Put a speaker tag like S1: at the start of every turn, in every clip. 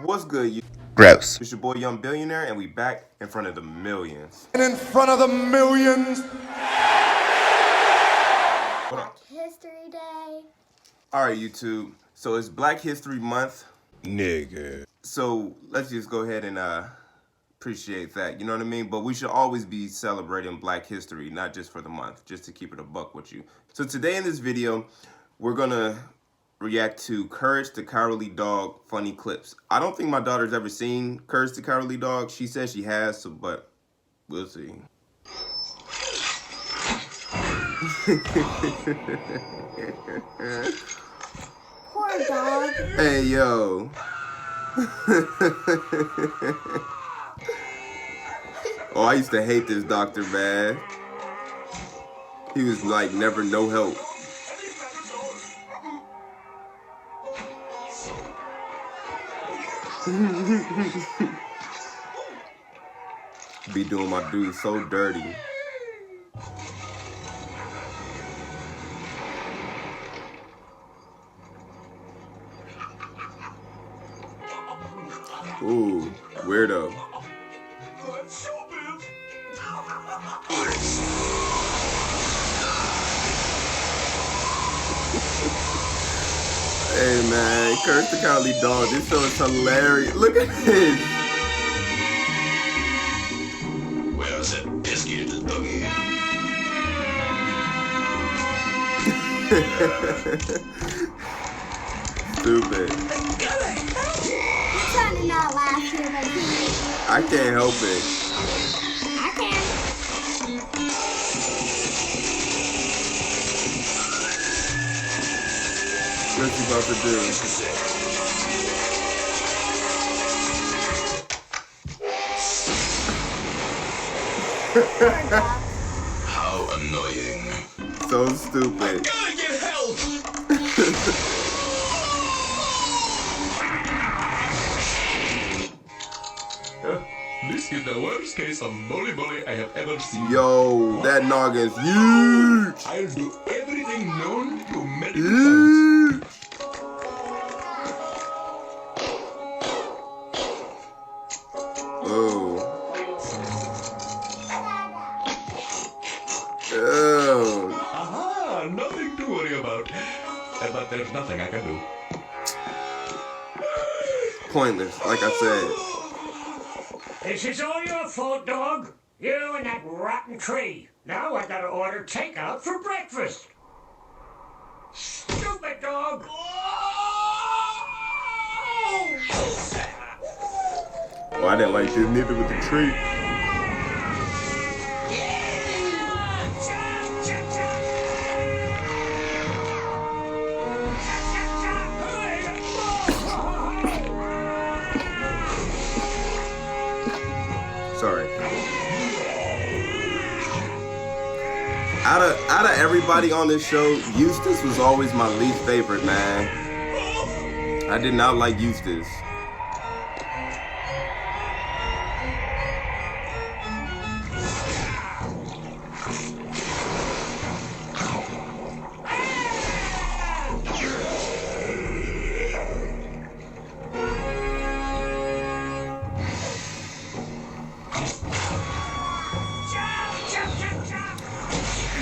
S1: What's good, you?
S2: Gross.
S1: It's your boy Young Billionaire, and we back in front of the millions.
S3: And in front of the millions.
S4: Black History Day.
S1: Alright, YouTube. So it's Black History Month.
S2: Nigga.
S1: So let's just go ahead and appreciate that. You know what I mean? But we should always be celebrating Black history, not just for the month, just to keep it a buck with you. So today in this video, we're gonna react to Courage the Cowardly Dog funny clips. I don't think my daughter's ever seen Courage the Cowardly Dog. She says she has, so, but we'll see.
S4: Poor dog.
S1: Hey, yo. Oh, I used to hate this doctor, man. He was like never no help. Be doing my dude so dirty. Ooh, weirdo. Hey man, Courage the Cowardly Dog, this show is hilarious. Look at this.
S5: Where's that biscuit, doggy?
S1: Stupid.
S4: I'm trying to not laugh here, but
S1: I can't help it.
S4: I can.
S1: What's he about to do?
S4: Poor dog.
S5: How annoying.
S1: So stupid.
S5: Gotta get help! This is the worst case of bully I have ever seen.
S1: Yo, that noggin's huge.
S5: I'll do everything known to medical science.
S1: Huge. Oh. Oh.
S5: Aha! Nothing to worry about. But there's nothing I can do.
S1: Pointless, like I said.
S6: This is all your fault, dog. You and that rotten tree. Now I gotta order takeout for breakfast. Stupid dog.
S1: Oh, I didn't like this neither with the tree. Sorry. Out of everybody on this show, Eustace was always my least favorite, man. I did not like Eustace.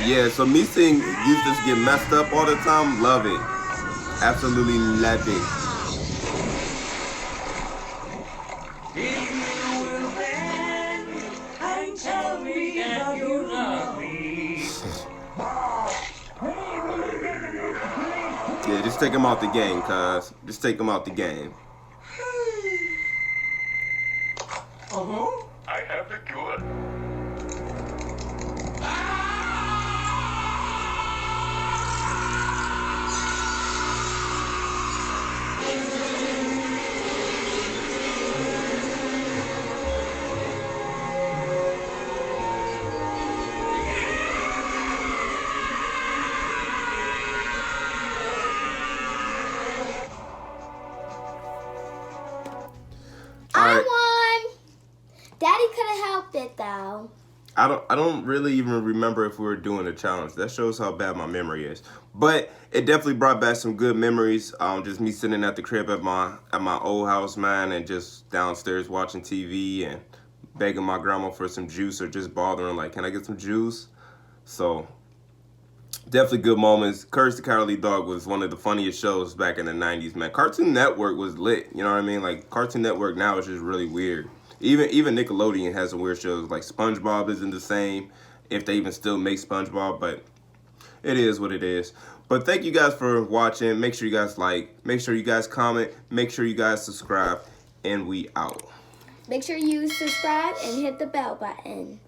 S1: Yeah, so me seeing Eustace get messed up all the time, love it. Absolutely love it.
S6: If you will bend and tell me that you love me.
S1: Yeah, just take him out the game, cuz. Just take him out the game.
S5: I have the cure.
S1: Alright.
S4: I won. Daddy could have helped it though.
S1: I don't really even remember if we were doing a challenge. That shows how bad my memory is. But it definitely brought back some good memories. Just me sitting at the crib at my old house, man, and just downstairs watching TV and begging my grandma for some juice or just bothering like, can I get some juice? So definitely good moments. Courage the Cowardly Dog was one of the funniest shows back in the 90s, man. Cartoon Network was lit, you know what I mean? Like Cartoon Network now is just really weird. Even Nickelodeon has some weird shows, like SpongeBob isn't the same, if they even still make SpongeBob, but it is what it is. But thank you guys for watching. Make sure you guys like, make sure you guys comment, make sure you guys subscribe, and we out.
S4: Make sure you subscribe and hit the bell button.